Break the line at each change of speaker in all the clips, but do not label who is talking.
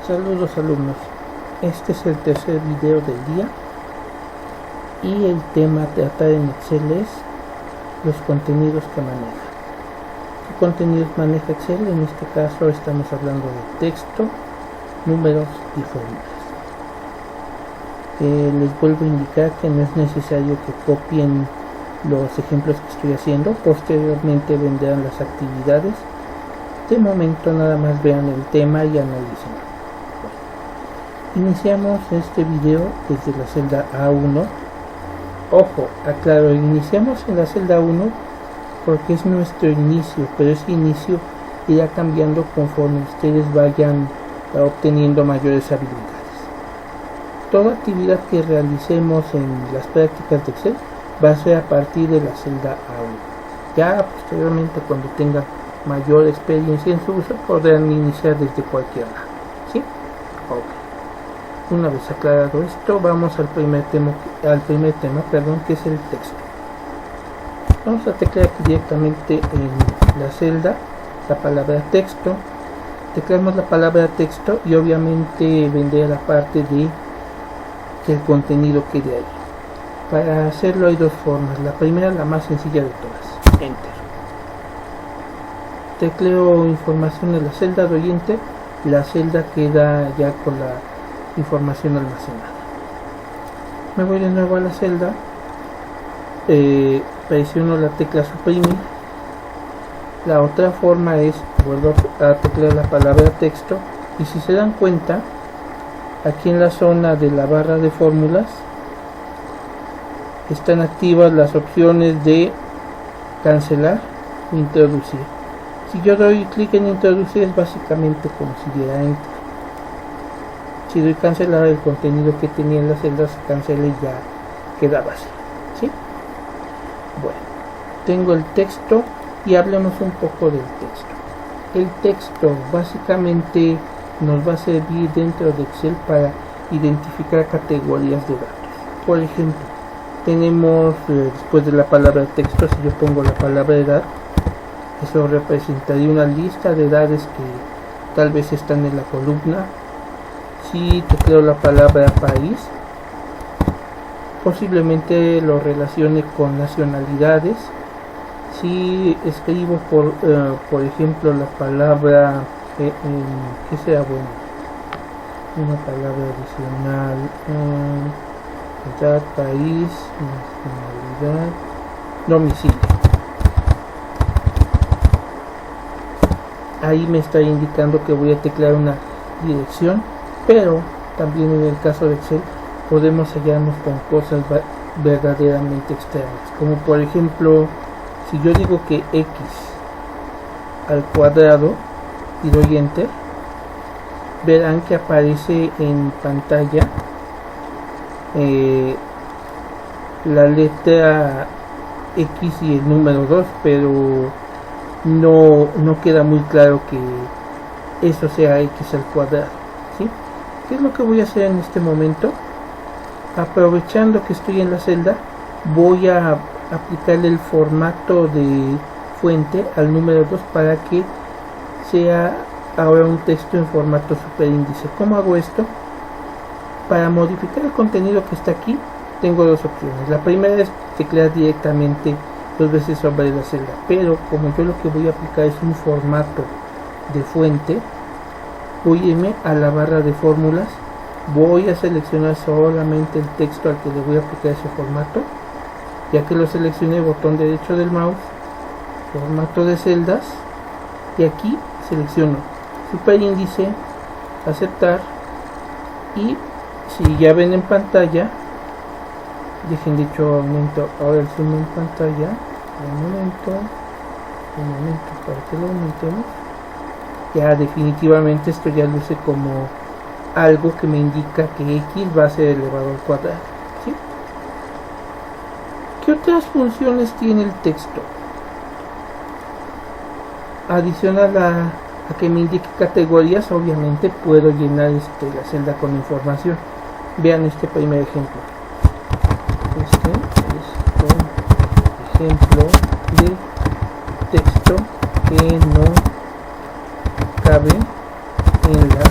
Saludos alumnos, este es el tercer video del día y el tema a tratar en Excel es los contenidos que maneja. ¿Qué contenidos maneja Excel? En este caso estamos hablando de texto, números y fórmulas. Les vuelvo a indicar que no es necesario que copien los ejemplos que estoy haciendo, posteriormente vendrán las actividades. De momento nada más vean el tema y analicen. Iniciamos este video desde la celda A1. Ojo, aclaro, iniciamos en la celda 1 porque es nuestro inicio, pero ese inicio irá cambiando conforme ustedes vayan obteniendo mayores habilidades. Toda actividad que realicemos en las prácticas de Excel va a ser a partir de la celda A1. Ya posteriormente, cuando tengan mayor experiencia en su uso, podrán iniciar desde cualquier lado. ¿Sí? Ok. Una vez aclarado esto, vamos al primer tema, que es el texto. Vamos a teclear aquí directamente en la celda la palabra texto. Tecleamos la palabra texto y obviamente vendrá la parte de que el contenido quede ahí. Para hacerlo hay dos formas. La primera, la más sencilla de todas, Enter. Tecleo información en la celda, doy Enter, la celda queda ya con la información almacenada. Me voy de nuevo a la celda, presiono la tecla suprimir. La otra forma es vuelvo a teclear la palabra texto y si se dan cuenta, aquí en la zona de la barra de fórmulas están activas las opciones de cancelar e introducir. Si yo doy clic en introducir, es básicamente como si diera Enter. Si doy cancelar, el contenido que tenía en la celda se cancela y ya queda vacío. ¿Sí? Bueno, tengo el texto y hablemos un poco del texto. El texto básicamente nos va a servir dentro de Excel para identificar categorías de datos. Por ejemplo, tenemos después de la palabra texto, si yo pongo la palabra edad, eso representaría una lista de edades que tal vez están en la columna. Si tecleo la palabra país, posiblemente lo relacione con nacionalidades. Si escribo por ejemplo la palabra ¿qué sea bueno? Una palabra adicional, edad, país, nacionalidad, domicilio. Ahí me está indicando que voy a teclear una dirección, pero también en el caso de Excel podemos hallarnos con cosas verdaderamente extrañas, como por ejemplo, si yo digo que x al cuadrado y doy Enter, verán que aparece en pantalla la letra X y el número 2, pero no queda muy claro que eso sea X al cuadrado. ¿Sí? ¿Qué es lo que voy a hacer en este momento? Aprovechando que estoy en la celda, voy a aplicarle el formato de fuente al número 2 para que sea ahora un texto en formato superíndice. ¿Cómo hago esto? Para modificar el contenido que está aquí, tengo dos opciones. La primera es teclear directamente dos veces sobre la celda, pero como yo lo que voy a aplicar es un formato de fuente, voy a irme a la barra de fórmulas, voy a seleccionar solamente el texto al que le voy a aplicar ese formato. Ya que lo seleccioné, botón derecho del mouse, formato de celdas, y aquí selecciono superíndice, aceptar, y si ya ven en pantalla, dejen dicho aumento ahora el zoom en pantalla, un momento para que lo aumentemos. Ya definitivamente esto ya luce como algo que me indica que X va a ser elevado al cuadrado. ¿Sí? ¿Qué otras funciones tiene el texto? Adicional a que me indique categorías, obviamente puedo llenar la celda con información. Vean este primer ejemplo. Este es un ejemplo de texto que no cabe en la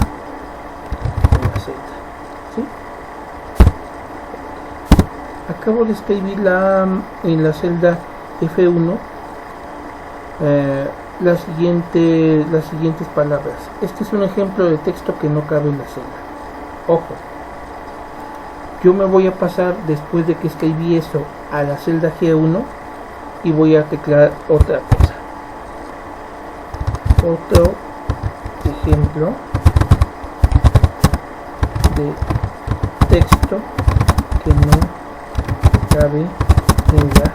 acabo de escribir en la celda F1 las siguientes palabras. Este es un ejemplo de texto que no cabe en la celda. Ojo, yo me voy a pasar después de que escribí eso a la celda G1 y voy a teclear otra cosa. Otro ejemplo de texto que no cabe en la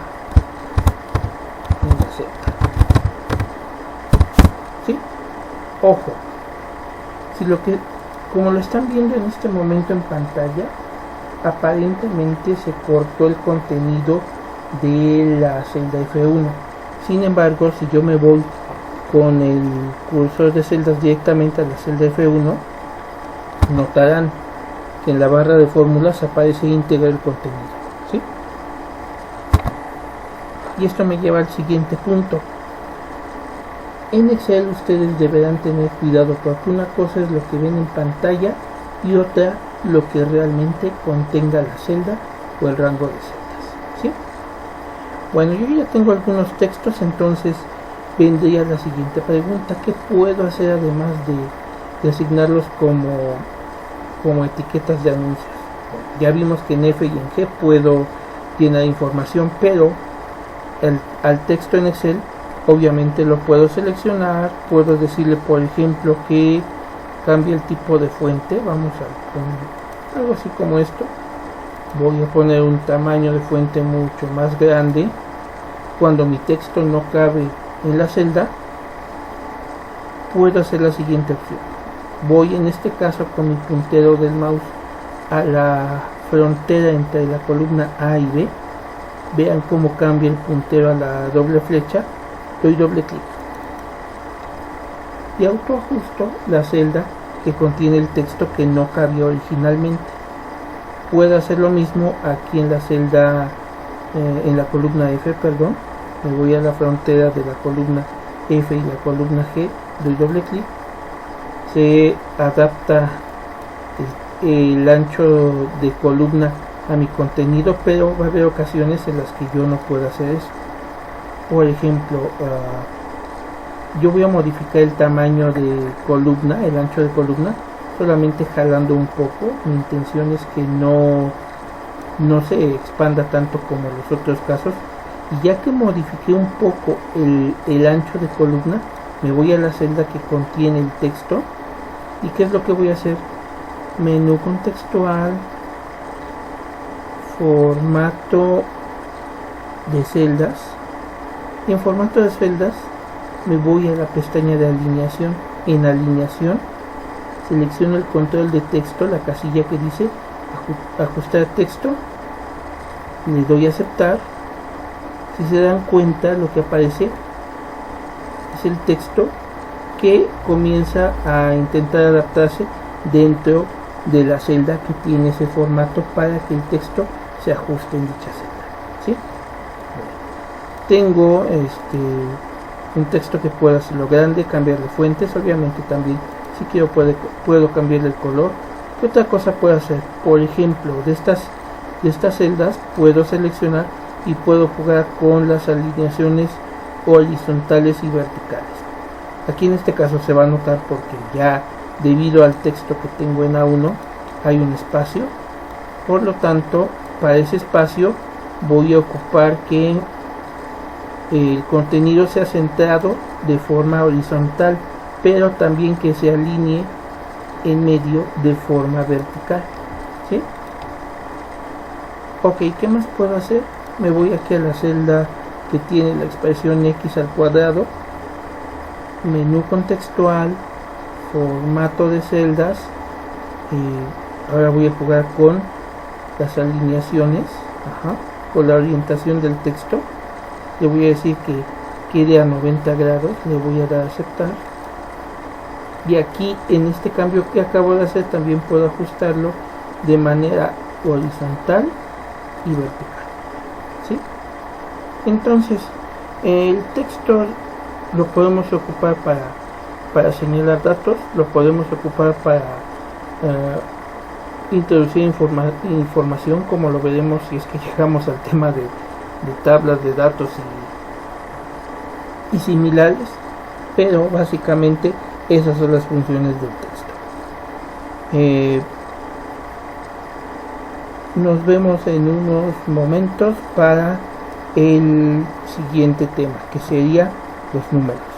celda. ¿Sí? Ojo, si como lo están viendo en este momento en pantalla, aparentemente se cortó el contenido de la celda F1. Sin embargo, si yo me voy con el cursor de celdas directamente a la celda F1, notarán que en la barra de fórmulas aparece íntegra el contenido, ¿sí? Y esto me lleva al siguiente punto. En Excel ustedes deberán tener cuidado, porque una cosa es lo que ven en pantalla y otra lo que realmente contenga la celda o el rango de celdas, ¿sí? Bueno, yo ya tengo algunos textos, entonces vendría la siguiente pregunta: ¿qué puedo hacer además de asignarlos como etiquetas de anuncios? Bueno, ya vimos que en F y en G puedo llenar información, pero al texto en Excel obviamente lo puedo seleccionar. Puedo decirle, por ejemplo, que cambie el tipo de fuente. Vamos a poner algo así como esto. Voy a poner un tamaño de fuente mucho más grande. Cuando mi texto no cabe en la celda, puedo hacer la siguiente opción. Voy en este caso con mi puntero del mouse a la frontera entre la columna A y B. Vean cómo cambia el puntero a la doble flecha. Doy doble clic y autoajusto la celda que contiene el texto que no cabía originalmente. Puedo hacer lo mismo aquí en la celda, en la columna F, perdón. Me voy a la frontera de la columna F y la columna G, doy doble clic, se adapta el ancho de columna a mi contenido, pero va a haber ocasiones en las que yo no puedo hacer eso. Por ejemplo, yo voy a modificar el tamaño de columna, el ancho de columna, solamente jalando un poco. Mi intención es que no se expanda tanto como los otros casos. Y ya que modifiqué un poco el ancho de columna, me voy a la celda que contiene el texto. ¿Y qué es lo que voy a hacer? Menú contextual, formato de celdas. Y en formato de celdas me voy a la pestaña de alineación. En alineación selecciono el control de texto, la casilla que dice ajustar texto, le doy a aceptar. Si se dan cuenta, lo que aparece es el texto que comienza a intentar adaptarse dentro de la celda que tiene ese formato para que el texto se ajuste en dicha celda, ¿sí? Tengo un texto que puedo hacerlo grande, cambiarle fuentes. Obviamente también, si quiero, puedo cambiarle el color. ¿Qué otra cosa puedo hacer? Por ejemplo, de estas celdas puedo seleccionar y puedo jugar con las alineaciones horizontales y verticales. Aquí en este caso se va a notar porque ya debido al texto que tengo en A1 hay un espacio. Por lo tanto, para ese espacio voy a ocupar que el contenido sea centrado de forma horizontal, pero también que se alinee en medio de forma vertical, ¿sí? Ok, ¿qué más puedo hacer? Me voy aquí a la celda que tiene la expresión x al cuadrado, menú contextual, formato de celdas. Ahora voy a jugar con las alineaciones, con la orientación del texto. Le voy a decir que quede a 90 grados, le voy a dar a aceptar. Y aquí en este cambio que acabo de hacer también puedo ajustarlo de manera horizontal y vertical, ¿sí? Entonces el texto lo podemos ocupar para señalar datos, lo podemos ocupar para introducir información, como lo veremos si es que llegamos al tema de tablas de datos y similares, pero básicamente esas son las funciones del texto. Nos vemos en unos momentos para el siguiente tema, que sería los números.